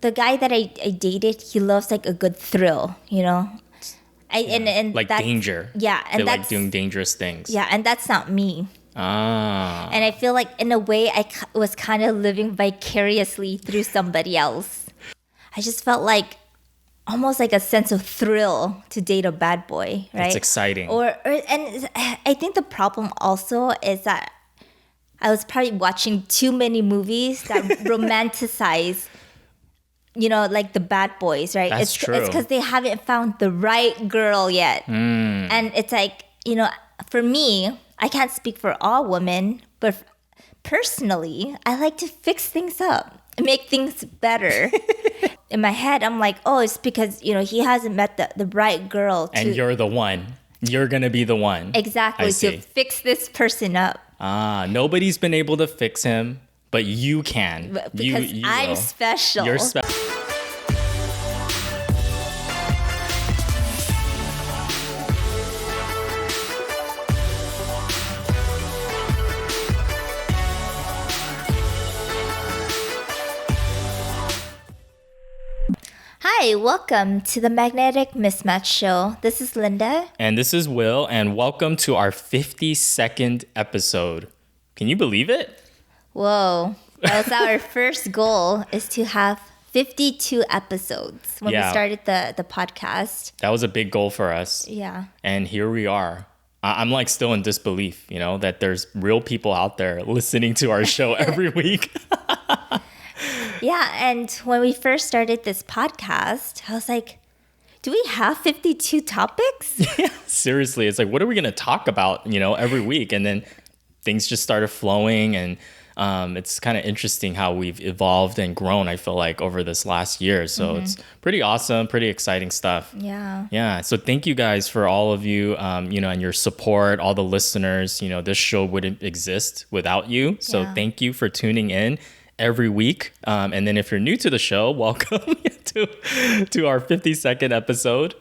the guy that I dated, he loves like a good thrill, you know. And like danger. Yeah, and they that's like doing dangerous things. Yeah, and that's not me. Ah. And I feel like in a way I was kind of living vicariously through somebody else. I just felt like almost like a sense of thrill to date a bad boy, right? It's exciting. And I think the problem also is that I was probably watching too many movies that romanticize, you know, like the bad boys, right? That's true. It's because they haven't found the right girl yet. And it's like, you know, for me, I can't speak for all women, but personally, I like to fix things up, make things better. In my head, I'm like, oh, it's because, you know, he hasn't met the right girl. And you're the one. You're going to be the one. Exactly, to fix this person up. Ah, nobody's been able to fix him, but you can. Because I'm will. special. You're special. Hi, welcome to the Magnetic Mismatch Show. This is Linda. And this is Will, and welcome to our 52nd episode. Can you believe it? Whoa. That was our first goal, is to have 52 episodes when we started the podcast. That was a big goal for us. Yeah. And here we are. I'm like still in disbelief, you know, that there's real people out there listening to our show every week. Yeah, and when we first started this podcast, I was like, do we have 52 topics? Yeah, seriously. It's like, what are we going to talk about, you know, every week? And then things just started flowing, and it's kind of interesting how we've evolved and grown, I feel like, over this last year. So it's pretty awesome, pretty exciting stuff. Yeah. Yeah. So thank you guys for all of you, you know, and your support, all the listeners. You know, this show wouldn't exist without you. So thank you for tuning in every week. And then if you're new to the show, welcome to our 52nd episode.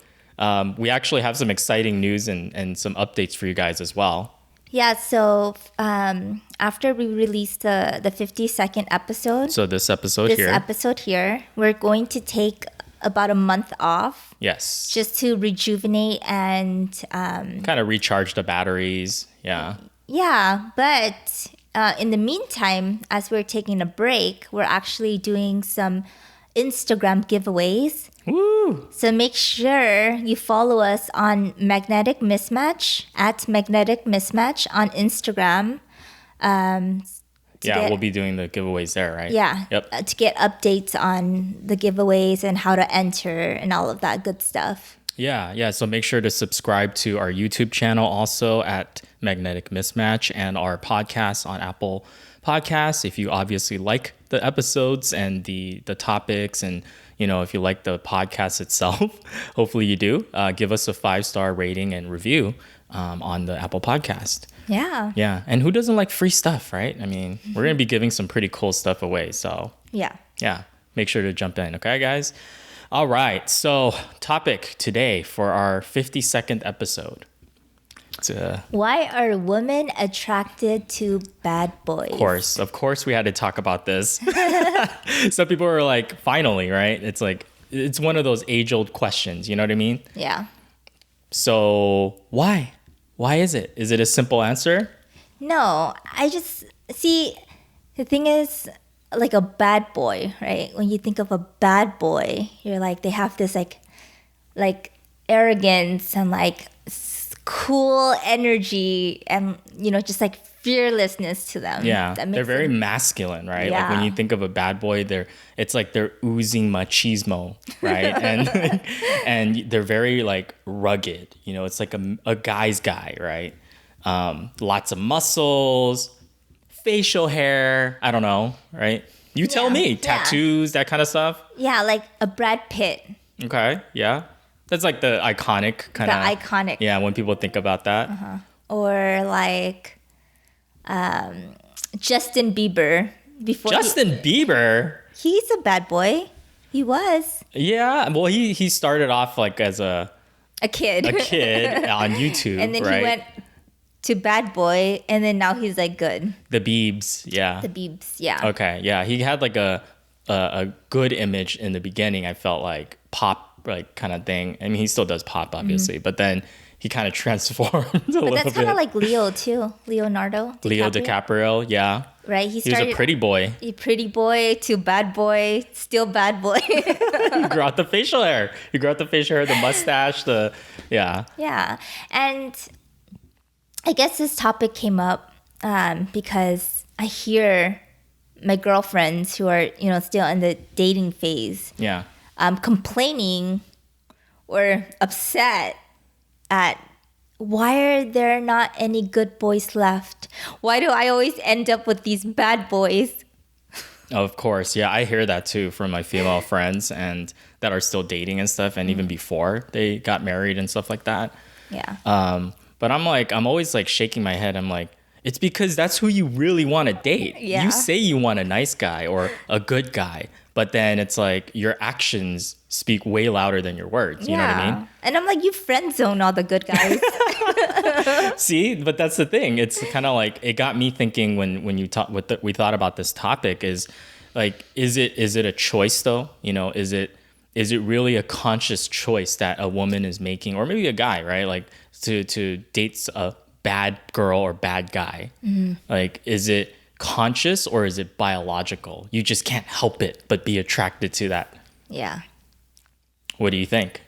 We actually have some exciting news and some updates for you guys as well. Yeah, so after we release the 52nd episode, so this episode here, we're going to take about a month off. Yes. Just to rejuvenate and kind of recharge the batteries. Yeah. Yeah, but in the meantime, as we're taking a break, we're actually doing some Instagram giveaways. Woo! So make sure you follow us on Magnetic Mismatch, at Magnetic Mismatch on Instagram. We'll be doing the giveaways there, right? Yeah. Yep. To get updates on the giveaways and how to enter and all of that good stuff. Yeah. So make sure to subscribe to our YouTube channel also at Magnetic Mismatch, and our podcast on Apple Podcasts. If you obviously like the episodes and the topics, and you know, if you like the podcast itself, hopefully you do, give us a 5-star rating and review on the Apple Podcast. Yeah. Yeah. And who doesn't like free stuff, right? I mean, we're going to be giving some pretty cool stuff away. So yeah, make sure to jump in. Okay, guys? All right. So topic today for our 52nd episode. Why are women attracted to bad boys? Of course we had to talk about this. Some people are like, finally, right? It's like, it's one of those age-old questions, you know what I mean? Yeah. So why? Why is it? Is it a simple answer? No, I just see, the thing is, like a bad boy, right? When you think of a bad boy, you're like, they have this like arrogance and like cool energy and, you know, just like fearlessness to them. Yeah, they're very masculine, right? Yeah. Like when you think of a bad boy, it's like they're oozing machismo, right? and they're very like rugged, you know, it's like a guy's guy, right? Lots of muscles, facial hair, I don't know, right? You tell me, tattoos, that kind of stuff. Yeah, like a Brad Pitt. Okay, yeah. That's like the iconic kind of. The iconic. Yeah, when people think about that. Uh-huh. Or like Justin Bieber. Justin Bieber? He's a bad boy. He was. Yeah, well, he started off like as a kid. A kid on YouTube, and then right? He went to bad boy, and then now he's like good. The Biebs, yeah. The Biebs, yeah. Okay, yeah. He had like a a good image in the beginning. I felt like pop like kind of thing. I mean, he still does pop obviously, but then he kind of transformed a little bit. But that's kind of like Leo too, Leonardo DiCaprio. Leo DiCaprio, yeah. Right, He was a pretty boy. A pretty boy to bad boy, still bad boy. He grew out the facial hair. The mustache, yeah. Yeah, and I guess this topic came up because I hear my girlfriends who are, still in the dating phase, Yeah. complaining or upset at why are there not any good boys left? Why do I always end up with these bad boys? Of course. Yeah, I hear that too from my female friends and that are still dating and stuff, and even before they got married and stuff like that. Yeah. But I'm always like shaking my head. I'm like, it's because that's who you really want to date. Yeah. You say you want a nice guy or a good guy, but then it's like your actions speak way louder than your words. You know what I mean? And I'm like, you friend zone all the good guys. See, but that's the thing. It's kind of like it got me thinking when we thought about this topic is like, is it a choice though? Is it really a conscious choice that a woman is making, or maybe a guy, right? Like to date a bad girl or bad guy. Mm-hmm. Like, is it conscious or is it biological? You just can't help it but be attracted to that. Yeah. What do you think?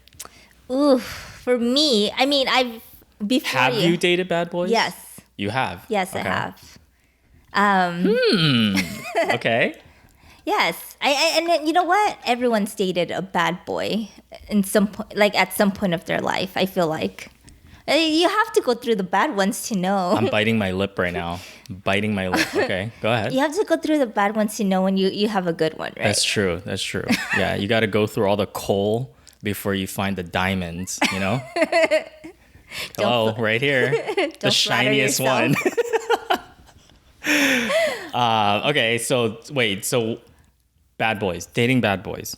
Ooh, for me, I mean, Have you dated bad boys? Yes. You have? Yes, okay. I have. Okay. Yes. And then, you know what? Everyone's dated a bad boy at some point of their life, I feel like. You have to go through the bad ones to know. I'm biting my lip right now. Biting my lip. Okay, go ahead. You have to go through the bad ones to know when you have a good one, right? That's true. Yeah, you got to go through all the coal before you find the diamonds, Hello, right here. The shiniest one. Okay, so wait, bad boys, dating bad boys.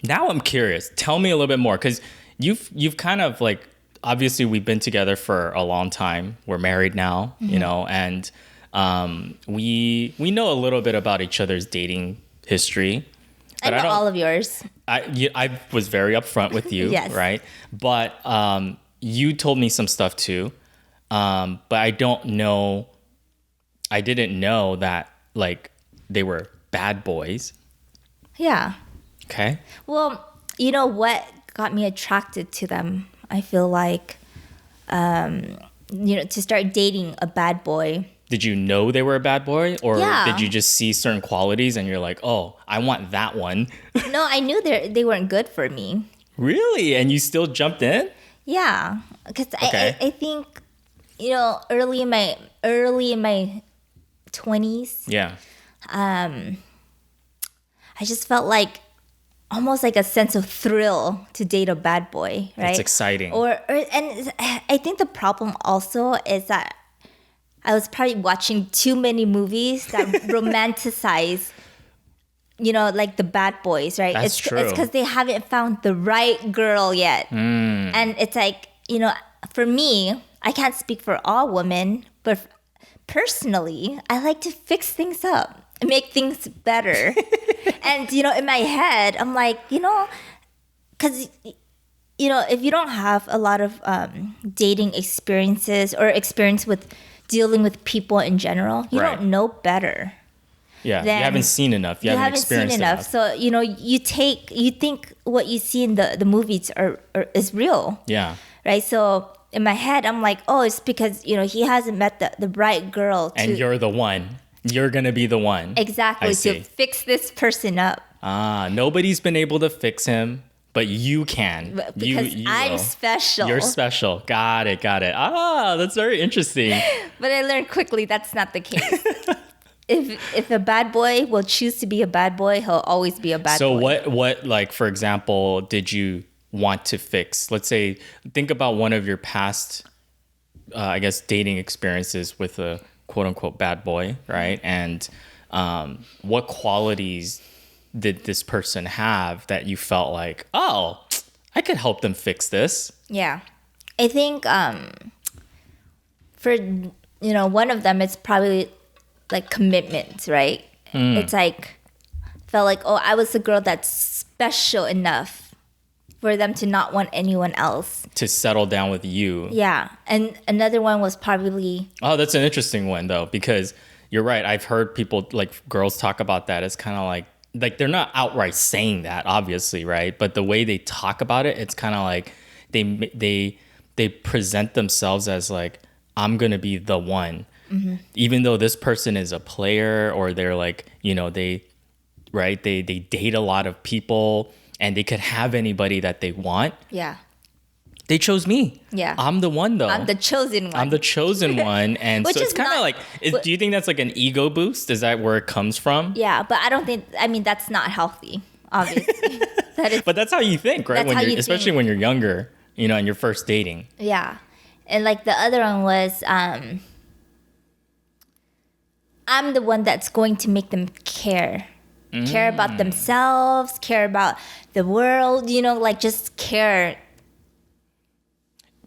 Now I'm curious. Tell me a little bit more, because you've kind of like, obviously we've been together for a long time. We're married now, and we know a little bit about each other's dating history. But I know all of yours. I was very upfront with you, yes. Right? But you told me some stuff too, but I didn't know that like they were bad boys. Yeah. Okay. Well, you know what got me attracted to them? I feel like, to start dating a bad boy. Did you know they were a bad boy, or yeah. did you just see certain qualities and you're like, oh, I want that one? No, I knew they weren't good for me. Really? And you still jumped in? Yeah, because okay. I think, early in my 20s. Yeah. I just felt like almost like a sense of thrill to date a bad boy, right? It's exciting. And I think the problem also is that I was probably watching too many movies that romanticize, like the bad boys, right? That's true. It's because they haven't found the right girl yet. And it's like, for me, I can't speak for all women, but personally, I like to fix things up, make things better. And, in my head, I'm like, because, if you don't have a lot of dating experiences or experience with dealing with people in general, you right. don't know better. Yeah, you haven't seen enough. You haven't experienced seen enough. So, you think what you see in the movies is real. Yeah. Right? So in my head, I'm like, oh, it's because, he hasn't met the right girl. And you're the one. You're going to be the one. Exactly. To fix this person up. Nobody's been able to fix him, but you can. Because I'm special. You're special. Got it. That's very interesting. But I learned quickly that's not the case. If a bad boy will choose to be a bad boy, he'll always be a bad boy. So what, like, for example, did you want to fix? Let's say, think about one of your past, dating experiences with a quote unquote bad boy, right? And what qualities did this person have that you felt like, oh, I could help them fix this? Yeah. I think for, one of them, it's probably like commitment, right? It's like felt like, oh, I was the girl that's special enough for them to not want anyone else. To settle down with you. Yeah. And another one was probably... Oh, that's an interesting one, though, because you're right. I've heard people, like girls talk about that. It's kind of like they're not outright saying that, obviously, right? But the way they talk about it, it's kind of like they present themselves as like, I'm going to be the one. Mm-hmm. Even though this person is a player, or they're like, they date a lot of people and they could have anybody that they want. Yeah. They chose me. Yeah. I'm the one, though. I'm the chosen one. I'm the chosen one. And so it's kind of like, do you think that's like an ego boost? Is that where it comes from? Yeah, but I don't think, that's not healthy, obviously. But that's how you think, right? Especially think. when you're younger, and you're first dating. Yeah. And like the other one was, I'm the one that's going to make them care. Care about themselves, care about the world, like just care.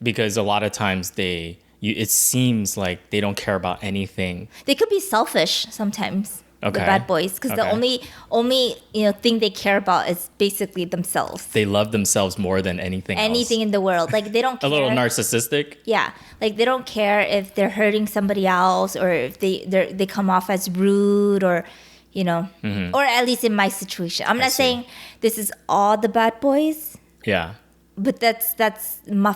Because a lot of times it seems like they don't care about anything. They could be selfish sometimes. Okay. The bad boys, because the only thing they care about is basically themselves. They love themselves more than anything else. In the world. Like they don't care. A little narcissistic. Yeah, like they don't care if they're hurting somebody else, or if they come off as rude, or or at least in my situation. I'm not saying this is all the bad boys. Yeah. But that's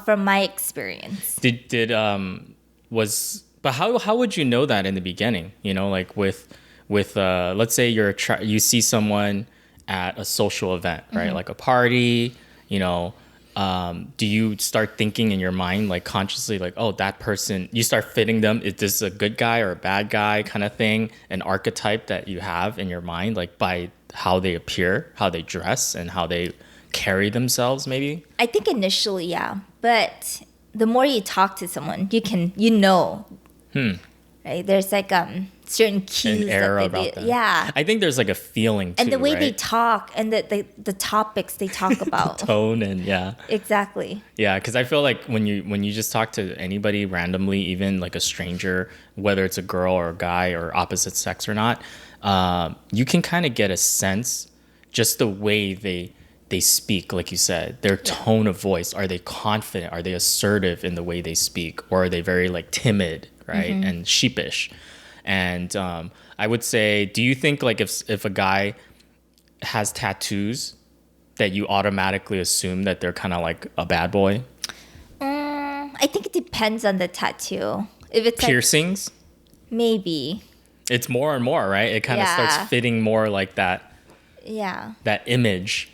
from my experience. But how would you know that in the beginning? Like with let's say you see someone at a social event, right? Like a party, do you start thinking in your mind, like consciously, like, oh, that person, you start fitting them. Is this a good guy or a bad guy kind of thing? An archetype that you have in your mind, like by how they appear, how they dress, and how they carry themselves, maybe? I think initially, yeah. But the more you talk to someone, right? There's like certain cues. An air about that. Yeah. I think there's like a feeling too, and the way right? they talk, and the topics they talk about. The tone, and yeah. Exactly. Yeah, because I feel like when you just talk to anybody randomly, even like a stranger, whether it's a girl or a guy or opposite sex or not, you can kind of get a sense just the way they speak, like you said, their tone of voice. Are they confident? Are they assertive in the way they speak? Or are they very like timid, right? And sheepish? And I would say, do you think like if a guy has tattoos, that you automatically assume that they're kind of like a bad boy? I think it depends on the tattoo. If it's piercings, maybe. It's more and more, right? It kind of starts fitting more like that. Yeah. That image.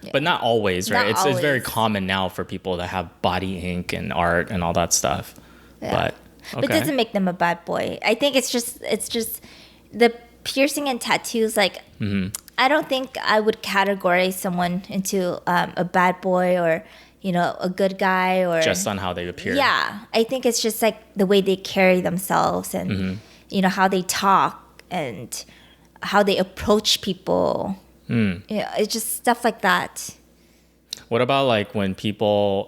Yeah. But not always, right? It's very common now for people to have body ink and art and all that stuff. Yeah. But it doesn't make them a bad boy. I think it's just the piercing and tattoos. Like, I don't think I would categorize someone into a bad boy or a good guy, or just on how they appear. Yeah, I think it's just like the way they carry themselves, and how they talk and how they approach people. Yeah, it's just stuff like that. What about like when people?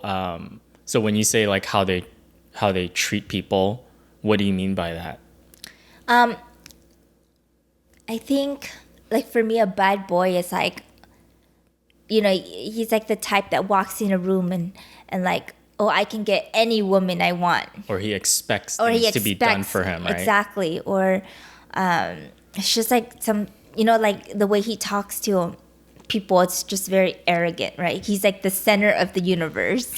So when you say like how they treat people, what do you mean by that? I think like for me, a bad boy is like, he's like the type that walks in a room and like, oh, I can get any woman I want. Or he expects things to be done for him, right? Exactly. Or it's just like some. Like the way he talks to people, it's just very arrogant, right? He's like the center of the universe.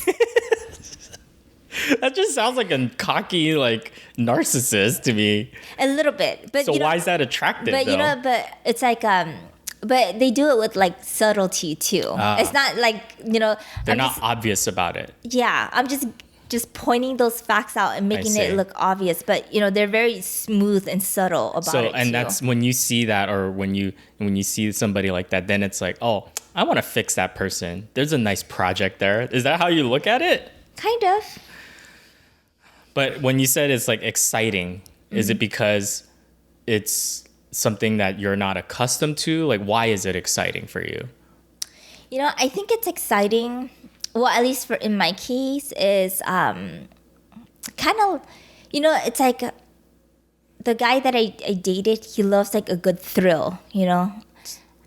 That just sounds like a cocky, like, narcissist to me. A little bit. But so why is that attractive, though? But it's like, but they do it with like subtlety too. It's not like, They're not obvious about it. Yeah, I'm just pointing those facts out and making it look obvious, but they're very smooth and subtle about it. And that's when you see that, or when you see somebody like that, then it's like, oh, I want to fix that person. There's a nice project there. Is that how you look at it? Kind of. But when you said it's like exciting, is it because it's something that you're not accustomed to? Like, why is it exciting for you? I think it's exciting. Well, at least in my case, is kind of, it's like the guy that I dated, he loves like a good thrill,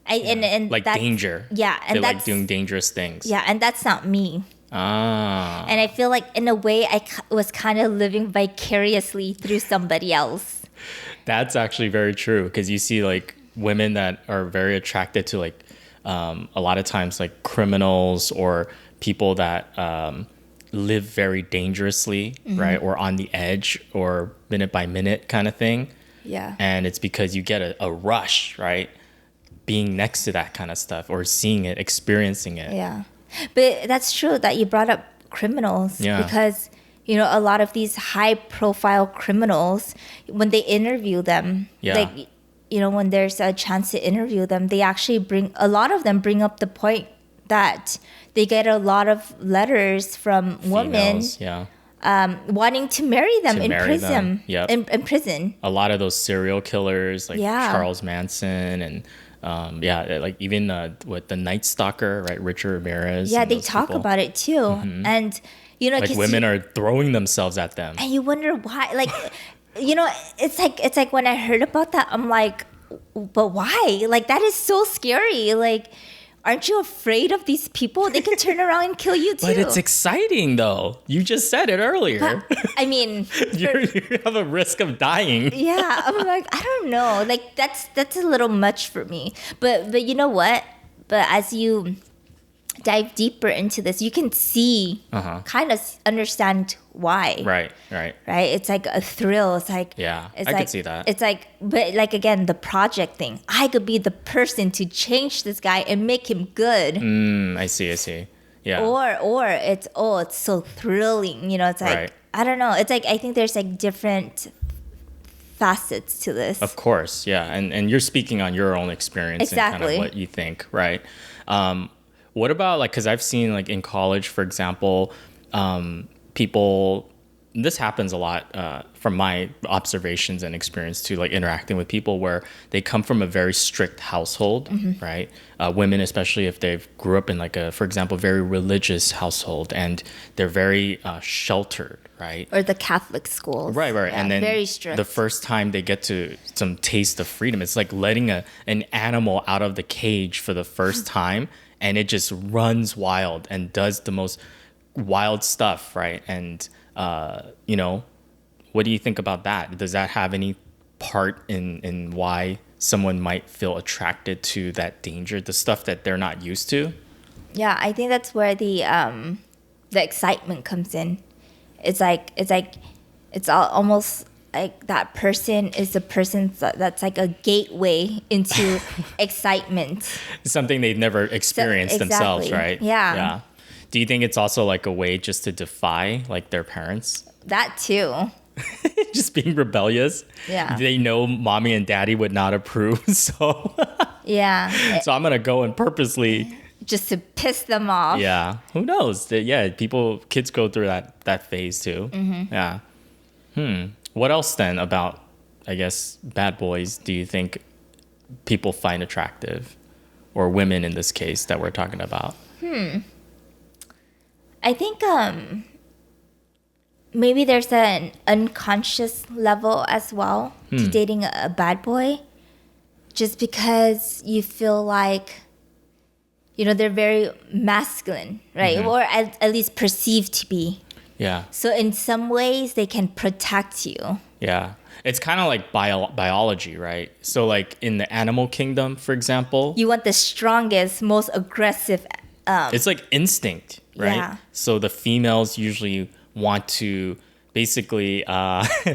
And like that's, danger. Yeah, and they that's like doing dangerous things. Yeah, and that's not me. Ah. And I feel like in a way I was kind of living vicariously through somebody else. That's actually very true, because you see like women that are very attracted to like a lot of times like criminals or people that live very dangerously, right? Or on the edge or minute by minute kind of thing. Yeah. And it's because you get a rush, right? Being next to that kind of stuff or seeing it, experiencing it. Yeah. But that's true that you brought up criminals. Yeah. Because, a lot of these high profile criminals, when they interview them, Yeah. like, when there's a chance to interview them, they actually a lot of them bring up the point that they get a lot of letters from women Females, yeah. wanting to marry them To in marry prison. them. Yep. In prison. A lot of those serial killers like Yeah. Charles Manson and like even the Night Stalker, right? Richard Ramirez. Yeah, and they those talk people. about it too. And, Like 'cause women are throwing themselves at them. and you wonder why, like, it's like when I heard about that, I'm like, but why? Like, that is so scary. Like, aren't you afraid of these people? They can turn around and kill you too. But it's exciting though. You just said it earlier. But, I mean, You have a risk of dying. yeah, I'm like, I don't know. Like, that's a little much for me. But you know what? But as you dive deeper into this, you can see, kind of understand why. Right. Right? It's like a thrill. It's like, Yeah, it's I like, could see that. It's like, but like again, the project thing. I could be the person to change this guy and make him good. I see. Yeah. Or it's so thrilling. It's like, Right. I don't know. It's like, I think there's like different facets to this. Of course, yeah. And you're speaking on your own experience and kind Exactly. of what you think, right? What about like, because I've seen like in college, for example, people, this happens a lot from my observations and experience too, like interacting with people where they come from a very strict household, right? Women, especially if they've grew up in like for example, very religious household and they're very sheltered, right? Or the Catholic schools. Right. Yeah, And then very strict. the first time they get to some taste of freedom, it's like letting an animal out of the cage for the first time, and it just runs wild and does the most wild stuff, right? And what do you think about that? Does that have any part in why someone might feel attracted to that danger, the stuff that they're not used to? Yeah, I think that's where the excitement comes in. It's almost like that person is the person that's like a gateway into excitement. Something they've never experienced themselves, exactly. right? Yeah. Do you think it's also like a way just to defy like their parents? That too. Just being rebellious. Yeah. They know mommy and daddy would not approve, so Yeah. so I'm gonna go and purposely. Just to piss them off. Yeah. Who knows? Yeah. Kids go through that phase too. Yeah. What else then about, I guess, bad boys do you think people find attractive, or women in this case that we're talking about? I think maybe there's an unconscious level as well to dating a bad boy, just because you feel like, they're very masculine, right? Or at least perceived to be. Yeah. So in some ways, they can protect you. Yeah. It's kind of like biology, right? So like in the animal kingdom, for example, You want the strongest, most aggressive. it's like instinct, right? Yeah. So the females usually want to basically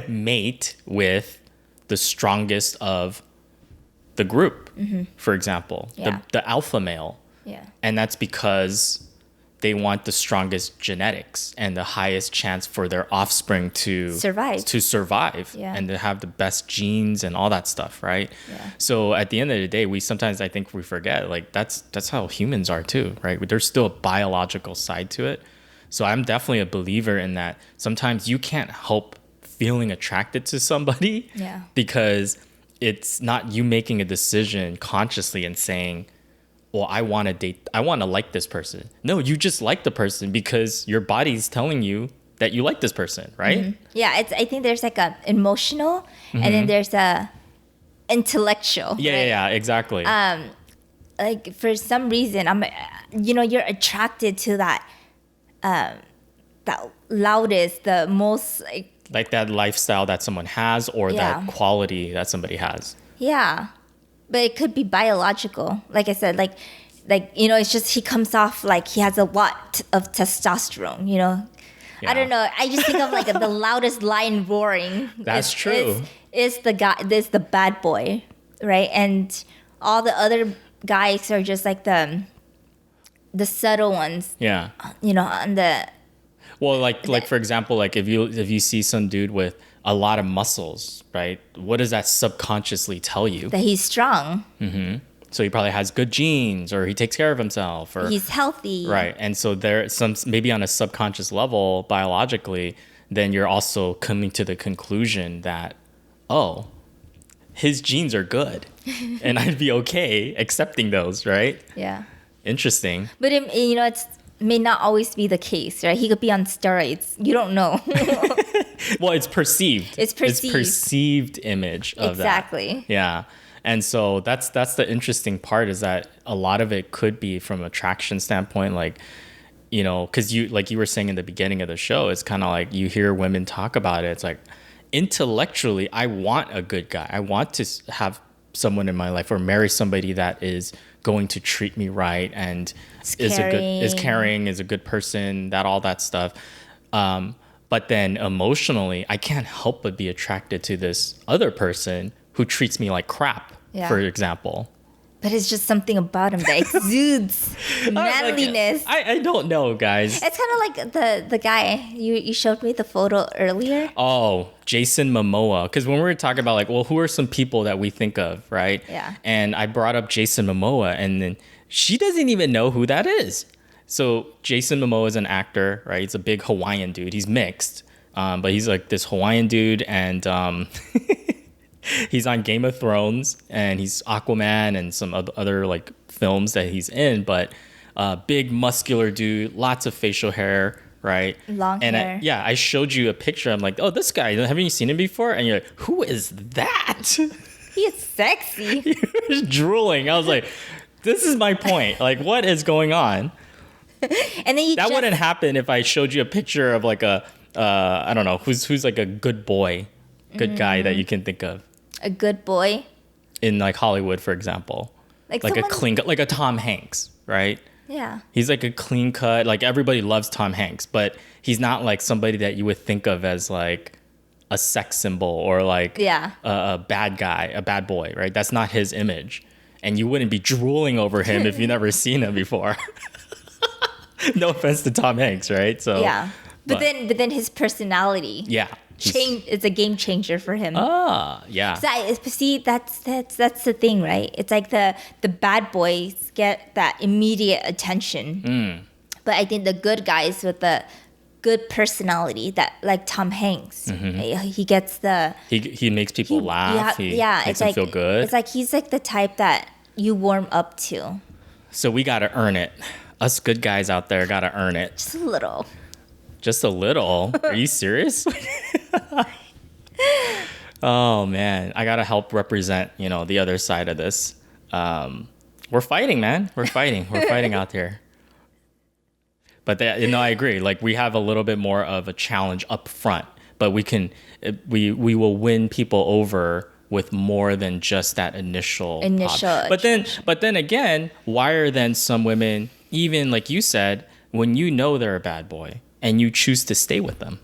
mate with the strongest of the group, for example, Yeah. the alpha male. Yeah. And that's because they want the strongest genetics and the highest chance for their offspring to Survive. Yeah. and to have the best genes and all that stuff, right? Yeah. So at the end of the day, I think we forget, like that's how humans are too, right? There's still a biological side to it. So I'm definitely a believer in that. Sometimes you can't help feeling attracted to somebody Yeah. because it's not you making a decision consciously and saying, well, I want to like this person. No, you just like the person because your body's telling you that you like this person, right? Yeah, I think there's like a emotional and then there's a intellectual. Yeah, right? yeah, exactly. like for some reason you're attracted to that that loudest, the most like that lifestyle that someone has, or that quality that somebody has. Yeah, but it could be biological. Like I said, it's just he comes off like he has a lot of testosterone. Yeah. I don't know. I just think of like the loudest lion roaring. That's true. Is the guy? Is the bad boy, right? And all the other guys are just like the subtle ones. Yeah. On the. Well, like for example, like if you see some dude with a lot of muscles, right? What does that subconsciously tell you? That he's strong. Mm-hmm. So he probably has good genes, or he takes care of himself, or he's healthy. Right. And so there some maybe on a subconscious level, biologically, then you're also coming to the conclusion that, oh, his genes are good, and I'd be okay accepting those, right? Yeah. Interesting. But it's may not always be the case, right? He could be on steroids. You don't know. Well, it's perceived. It's perceived image of exactly. That. Yeah. And so that's the interesting part, is that a lot of it could be from attraction standpoint, like, because you were saying in the beginning of the show, it's kind of like you hear women talk about it. It's like, intellectually, I want a good guy. I want to have someone in my life, or marry somebody that is going to treat me right and is caring, is a good person, all that stuff. But then emotionally, I can't help but be attracted to this other person who treats me like crap, for example. But it's just something about him that exudes manliness. I don't know, guys. It's kind of like the guy you showed me the photo earlier. Oh, Jason Momoa. Because when we were talking about who are some people that we think of, right? Yeah. And I brought up Jason Momoa, and then she doesn't even know who that is. So Jason Momoa is an actor, right? He's a big Hawaiian dude. He's mixed, but he's like this Hawaiian dude, and he's on Game of Thrones, and he's Aquaman and some other like films that he's in. But big muscular dude, lots of facial hair, right? Long hair. I showed you a picture. I'm like, oh, this guy, haven't you seen him before? And you're like, who is that? He is sexy. He was drooling. I was like, this is my point. Like, what is going on? And then that wouldn't happen if I showed you a picture of like a I don't know, who's like a good boy, good guy that you can think of. A good boy in like Hollywood, for example, like a clean, like a Tom Hanks, right? Yeah, he's like a clean cut. Like everybody loves Tom Hanks, but he's not like somebody that you would think of as like a sex symbol, or like a bad guy, a bad boy, right? That's not his image, and you wouldn't be drooling over him if you've never seen him before. No offense to Tom Hanks, right? So yeah, but then his personality, it's a game changer for him. Yeah. So see, that's the thing, right? It's like the bad boys get that immediate attention, but I think the good guys with the good personality, that like Tom Hanks, he gets the he makes people laugh. He makes them feel good. It's like he's like the type that you warm up to. So we gotta earn it. Us good guys out there gotta earn it. Just a little. Just a little? Are you serious? Oh man, I gotta help represent, the other side of this. We're fighting, man. We're fighting out here. But I agree. Like, we have a little bit more of a challenge up front, but we will win people over with more than just that initial pop. But then again, why are then some women, even like you said, when you know they're a bad boy and you choose to stay with them,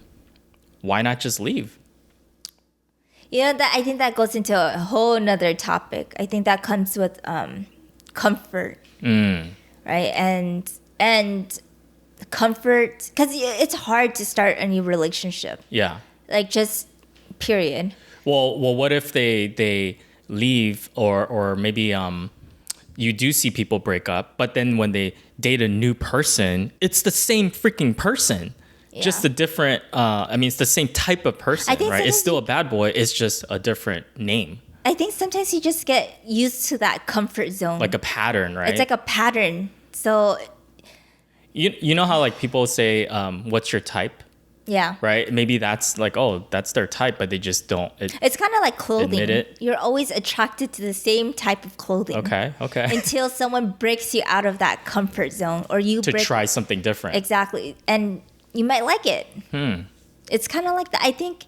why not just leave? That I think that goes into a whole nother topic. I think that comes with comfort, right? And comfort, because it's hard to start a new relationship. Yeah. Like, just period. Well, what if they leave, or maybe you do see people break up, but then when they date a new person, it's the same freaking person. Yeah. Just a different, it's the same type of person, right? It's still a bad boy. It's just a different name. I think sometimes you just get used to that comfort zone. Like a pattern, right? It's like a pattern. So... You know how like people say, what's your type? Yeah. Right? Maybe that's like, oh, that's their type, but they just don't. It's kind of like clothing. Admit it. You're always attracted to the same type of clothing. Okay. Until someone breaks you out of that comfort zone, or you to try something different. Exactly. And you might like it. It's kind of like that. I think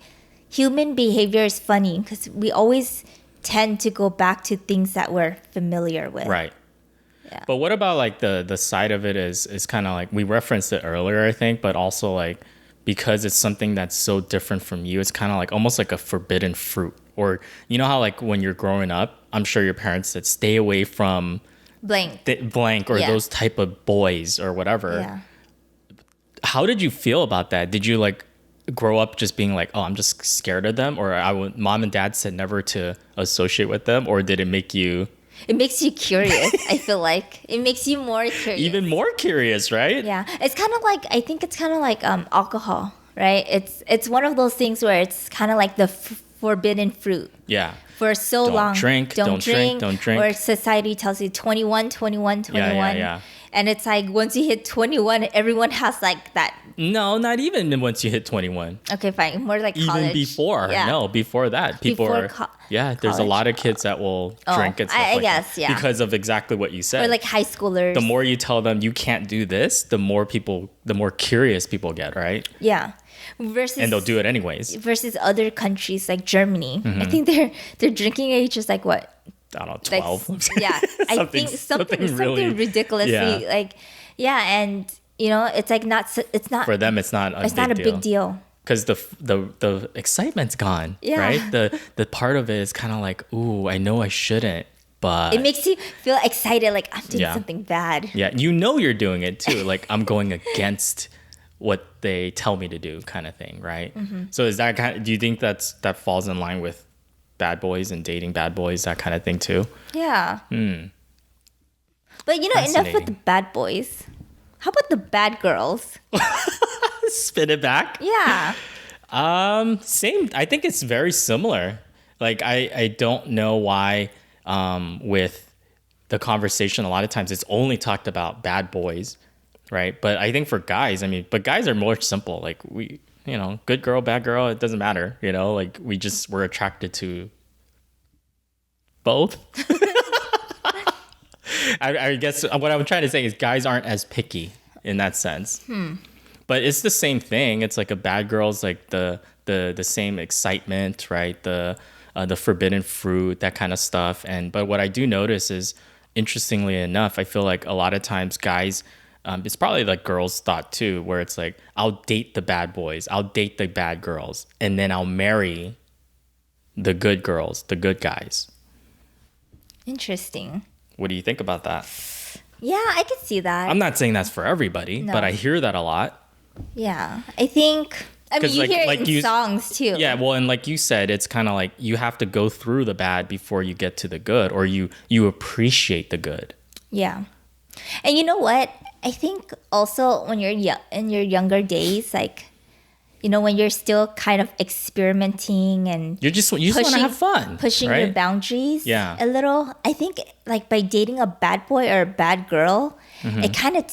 human behavior is funny because we always tend to go back to things that we're familiar with. Right. Yeah. But what about like the side of it is kind of like, we referenced it earlier, I think, but also like, because it's something that's so different from you, it's kind of like almost like a forbidden fruit. Or you know how like when you're growing up, I'm sure your parents said stay away from blank or those type of boys or whatever. Yeah. How did you feel about that? Did you like grow up just being like, oh, I'm just scared of them, or mom and dad said never to associate with them, or did it make you? It makes you curious. I feel like it makes you more curious. Even more curious, right? Yeah, it's kind of like, I think it's kind of like alcohol, right? It's one of those things where it's kind of like the forbidden fruit. Yeah. For so don't long, drink, don't drink. Or society tells you 21. Yeah. And it's like once you hit 21, everyone has like that. No, not even once you hit 21. Okay, fine. More like college. Even before. Yeah. No, before that. People Before there's a lot of kids that will drink and stuff I like guess, that. yeah. Because of exactly what you said. Or like high schoolers. The more you tell them you can't do this, the more curious people get, right? Yeah. And they'll do it anyways. Versus other countries like Germany. I think their drinking age is like what? I don't know, 12. Like, yeah. I think something ridiculously like, and you know, it's like it's not for them. It's not a big deal. Because the excitement's gone, right? The part of it is kind of like, ooh, I know I shouldn't, but it makes you feel excited, like I'm doing something bad. Yeah, you know you're doing it too. Like I'm going against what they tell me to do, kind of thing, right? So is that do you think that falls in line with bad boys and dating bad boys, that kind of thing too? Yeah. But you know, enough with the bad boys. How about the bad girls? Spin it back. Yeah. Same. I think it's very similar. Like I don't know why with the conversation a lot of times it's only talked about bad boys, right? But I think for guys, but guys are more simple. Like we, you know, good girl, bad girl, it doesn't matter, you know, like we're attracted to both. I guess what I'm trying to say is guys aren't as picky in that sense. But it's the same thing. It's like a bad girl's like the same excitement, right? The forbidden fruit, that kind of stuff. But what I do notice is, interestingly enough, I feel like a lot of times guys, it's probably like girls' thought too, where it's like, I'll date the bad boys, I'll date the bad girls, and then I'll marry the good girls, the good guys. Interesting. What do you think about that? Yeah, I could see that. I'm not saying that's for everybody, but I hear that a lot. Yeah, I think. I mean, you hear it in songs too. Yeah, well, and like you said, it's kind of like you have to go through the bad before you get to the good, or you appreciate the good. Yeah, and you know what? I think also when you're in your younger days, like, you know, when you're still kind of experimenting and you just want to have fun, pushing right? your boundaries, yeah, a little. I think like by dating a bad boy or a bad girl, it kind of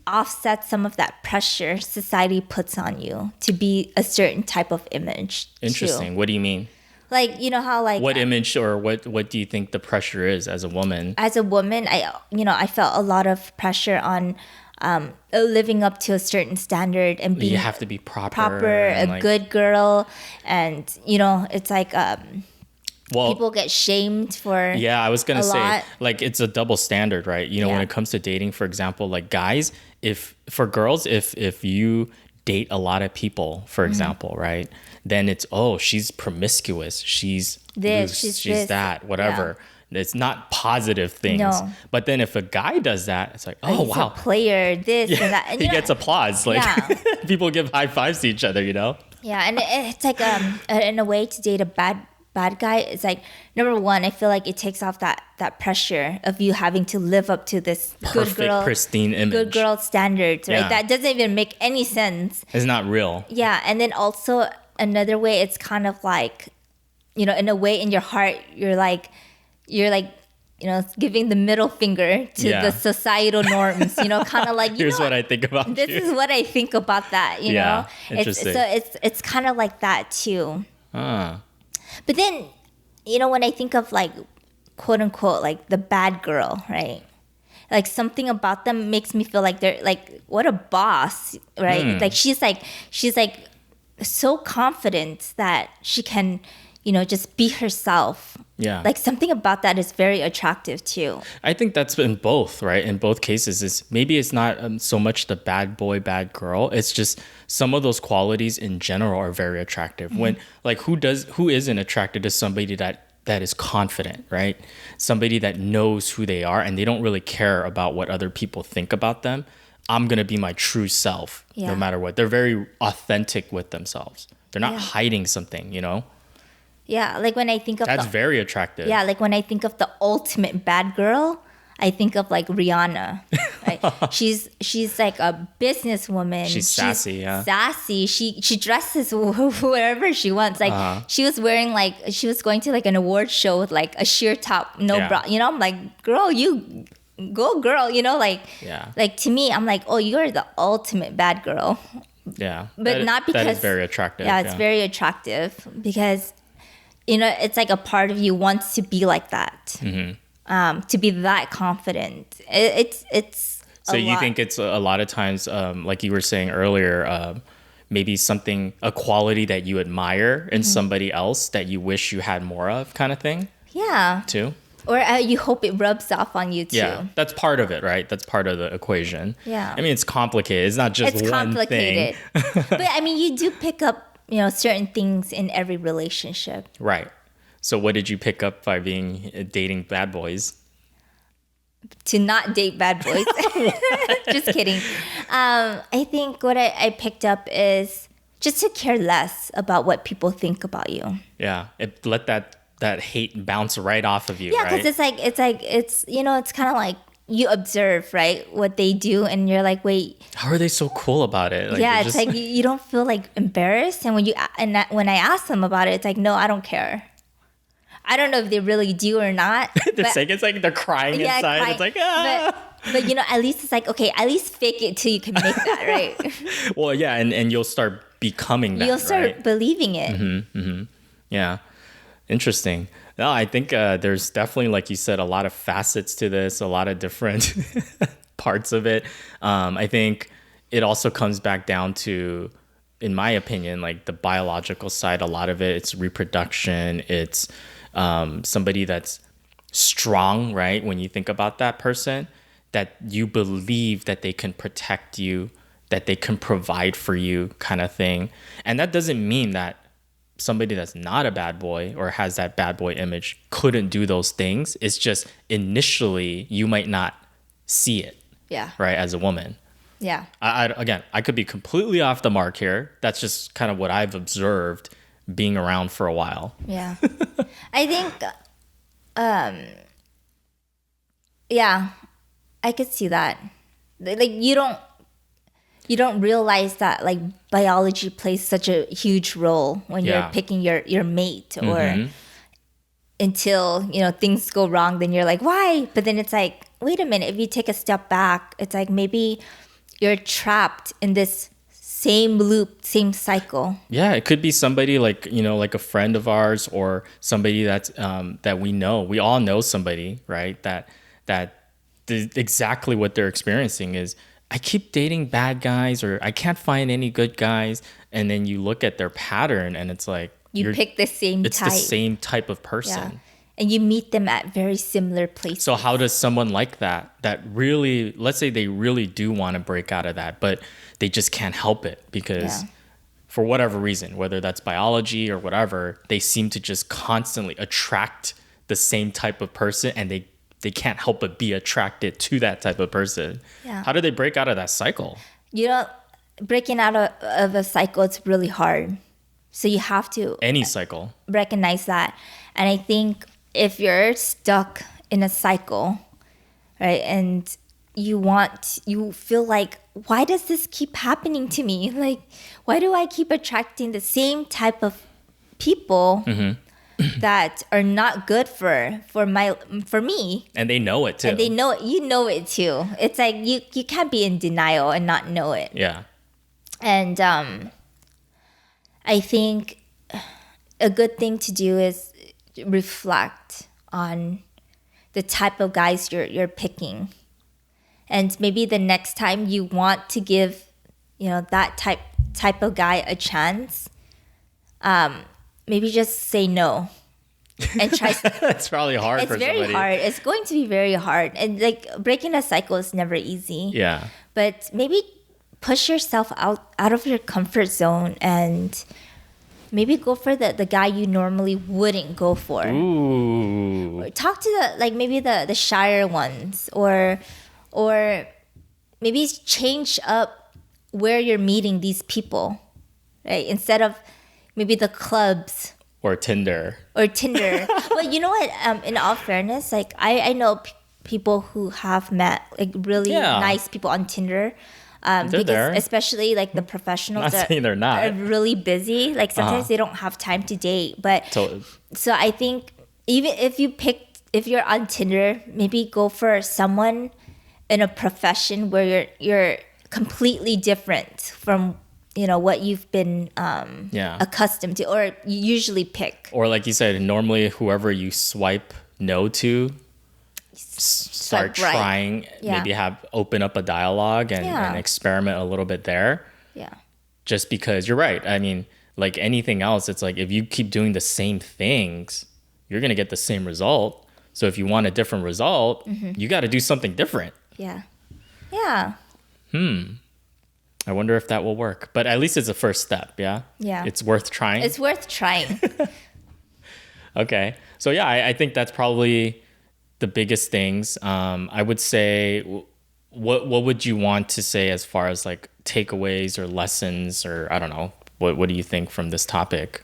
offsets some of that pressure society puts on you to be a certain type of image. Interesting. Too. What do you mean? Like, you know how like what image or what do you think the pressure is as a woman? As a woman, I felt a lot of pressure on living up to a certain standard and being you have to be proper a like, good girl, and you know it's like well, people get shamed for I was gonna say lot. Like it's a double standard, right? You know, when it comes to dating, for example, like guys, for girls, if you date a lot of people, for example, right, then it's she's promiscuous, she's this, loose, she's that, whatever. It's not positive things. No. But then if a guy does that, it's like, oh, wow. A player, this and that. And, he gets applause. Like people give high fives to each other, you know? Yeah, and it's like in a way to date a bad guy, it's like, number one, I feel like it takes off that pressure of you having to live up to this perfect, good girl, pristine image. Good girl standards, right? Yeah. That doesn't even make any sense. It's not real. Yeah, and then also another way, it's kind of like, you know, in a way in your heart, you're like giving the middle finger to the societal norms, kind of like, here's what I think about this you. is what I think about that, know? Interesting. It's kind of like that too. Ah. But then, when I think of like, quote unquote, like the bad girl, right? Like something about them makes me feel like they're like, what a boss, right? Like she's like so confident that she can, just be herself. Yeah. Like something about that is very attractive too. I think that's in both, right? In both cases, is maybe it's not so much the bad boy, bad girl. It's just some of those qualities in general are very attractive. When like who isn't attracted to somebody that is confident, right? Somebody that knows who they are and they don't really care about what other people think about them. I'm gonna be my true self, no matter what. They're very authentic with themselves. They're not hiding something, Yeah, like when I think of that's very attractive. Yeah, like when I think of the ultimate bad girl, I think of like Rihanna. Right? she's like a businesswoman. She's sassy, yeah. Sassy. She dresses wherever she wants. Like she was wearing she was going to like an award show with like a sheer top, no bra. I'm like, girl, you go, girl. Like to me, I'm like, oh, you're the ultimate bad girl. Yeah, but not because that is very attractive. Yeah, it's very attractive because. It's like a part of you wants to be like that, to be that confident. It's so you think it's a lot of times, like you were saying earlier, maybe a quality that you admire in somebody else that you wish you had more of, kind of thing. Yeah. Too. Or you hope it rubs off on you too. Yeah, that's part of it, right? That's part of the equation. Yeah. I mean, it's complicated. It's not just one complicated. thing. But I mean, you do pick up certain things in every relationship. Right. So what did you pick up by dating bad boys? To not date bad boys. Just kidding. I think what I picked up is just to care less about what people think about you. Yeah. Let that hate bounce right off of you. Yeah, right? because it's kind of like you observe, right, what they do, and you're like, wait, how are they so cool about it? Like, yeah, it's like you don't feel like embarrassed, and when I ask them about it, it's like, no, I don't care. I don't know if they really do or not. They're saying it's like they're crying inside. Crying. It's like but at least it's like, okay, at least fake it till you can make that, right? Well, yeah, and you'll start becoming that. You'll start believing it. Yeah, interesting. No, I think there's definitely, like you said, a lot of facets to this, a lot of different parts of it. I think it also comes back down to, in my opinion, like the biological side. A lot of it, it's reproduction. It's somebody that's strong, right? When you think about that person, that you believe that they can protect you, that they can provide for you, kind of thing. And that doesn't mean that somebody that's not a bad boy or has that bad boy image couldn't do those things. It's just initially you might not see it. Yeah. Right, as a woman. Yeah. I could be completely off the mark here. That's just kind of what I've observed being around for a while. Yeah. I think, yeah, I could see that. Like you don't realize that like biology plays such a huge role when you're picking your mate, or until things go wrong, then you're like, why? But then it's like, wait a minute, if you take a step back, it's like maybe you're trapped in this same loop, same cycle. Yeah, it could be somebody like, like a friend of ours, or somebody that's that we know. We all know somebody, right? That exactly what they're experiencing is, I keep dating bad guys, or I can't find any good guys. And then you look at their pattern and it's like, you pick the same type. It's the same type of person. Yeah. And you meet them at very similar places. So how does someone like that really, let's say they really do want to break out of that, but they just can't help it because for whatever reason, whether that's biology or whatever, they seem to just constantly attract the same type of person, and they can't help but be attracted to that type of person. Yeah. How do they break out of that cycle? Breaking out of a cycle, it's really hard. So you have to any cycle recognize that. And I think if you're stuck in a cycle, right, and you feel like, why does this keep happening to me? Like, why do I keep attracting the same type of people? that are not good for me. And they know it too. And they know it. You know it too. It's like you can't be in denial and not know it. Yeah. And I think a good thing to do is reflect on the type of guys you're picking. And maybe the next time you want to give, that type of guy a chance, maybe just say no and try. It's probably hard for somebody. It's very hard. It's going to be very hard. And like breaking a cycle is never easy. Yeah. But maybe push yourself out of your comfort zone and maybe go for the guy you normally wouldn't go for. Ooh. Or talk to maybe the shyer ones or maybe change up where you're meeting these people, right? Instead of maybe the clubs or Tinder. Well, you know what? In all fairness, like I know people who have met like really nice people on Tinder. Because there. especially like the professionals Not saying they're not. are really busy. Like sometimes they don't have time to date. But so I think even if you're on Tinder, maybe go for someone in a profession where you're completely different from what you've been accustomed to or you usually pick. Or like you said, normally whoever you swipe no to, start trying, maybe open up a dialogue and experiment a little bit there. Yeah. Just because you're right. I mean, like anything else, it's like if you keep doing the same things, you're going to get the same result. So if you want a different result, you got to do something different. Yeah. Yeah. I wonder if that will work. But at least it's a first step, yeah? Yeah. It's worth trying. It's worth trying. Okay. So yeah, I think that's probably the biggest things. I would say, what would you want to say as far as like takeaways or lessons or I don't know, what do you think from this topic?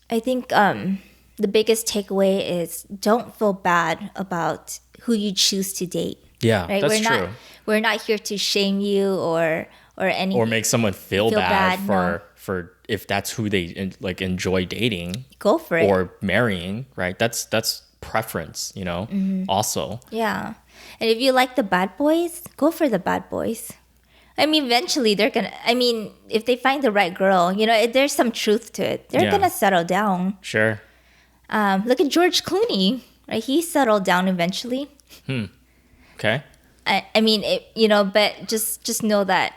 I think the biggest takeaway is don't feel bad about who you choose to date. Yeah, right? that's true. We're not here to shame you or anything. Or make someone feel bad for no. if that's who they like enjoy dating. Go for it. Or marrying, right? That's preference, also. Yeah. And if you like the bad boys, go for the bad boys. I mean, eventually if they find the right girl, there's some truth to it. They're going to settle down. Sure. Look at George Clooney, right? He settled down eventually. Okay. I mean, but just know that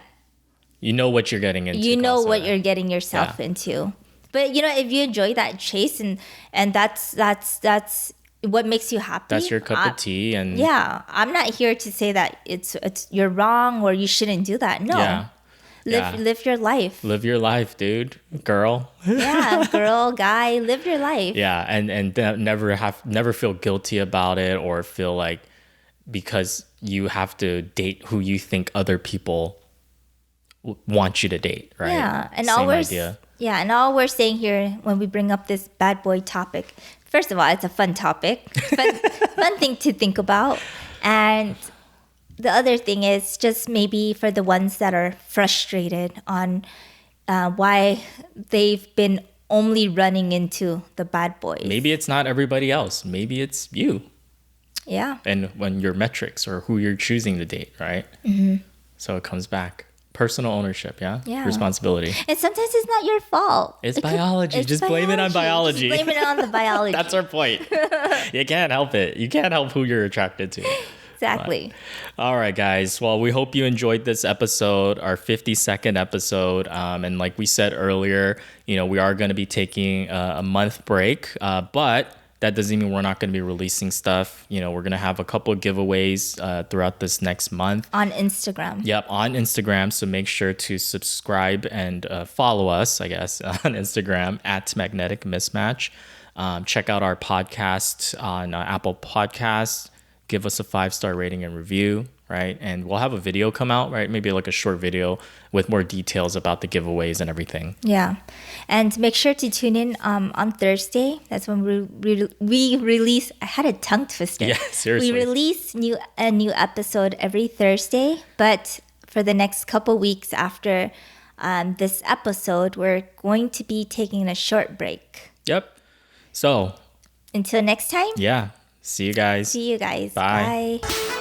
you know what you're getting into. You know what you're getting yourself into. But if you enjoy that chase and that's what makes you happy. That's your cup of tea, and I'm not here to say that it's you're wrong or you shouldn't do that. No. Live your life. Live your life, dude. Girl. Yeah, girl, guy, live your life. Yeah, and never feel guilty about it or feel like because you have to date who you think other people want you to date, right? Yeah, and Same idea. Yeah, and all we're saying here when we bring up this bad boy topic, first of all, it's a fun topic, fun thing to think about, and the other thing is just maybe for the ones that are frustrated on why they've been only running into the bad boys. Maybe it's not everybody else. Maybe it's you. Yeah. And when your metrics or who you're choosing to date, right? So it comes back. Personal ownership, yeah? Responsibility. And sometimes it's not your fault. It's biology. Just blame it on biology. Just blame it on the biology. That's our point. You can't help it. You can't help who you're attracted to. Exactly. But, all right, guys. Well, we hope you enjoyed this episode, our 52nd episode. And like we said earlier, we are going to be taking a month break, but that doesn't mean we're not going to be releasing stuff. We're going to have a couple of giveaways throughout this next month. On Instagram. Yep, on Instagram. So make sure to subscribe and follow us, I guess, on Instagram at Magnetic Mismatch. Check out our podcast on Apple Podcasts. Give us a 5-star rating and review, right? And we'll have a video come out, right? Maybe like a short video with more details about the giveaways and everything. Yeah. And make sure to tune in on Thursday. That's when we release. I had a tongue twister. Yeah, seriously. We release a new episode every Thursday. But for the next couple weeks after this episode, we're going to be taking a short break. Yep. So, Until next time, yeah. See you guys. see you guys. Bye. Bye.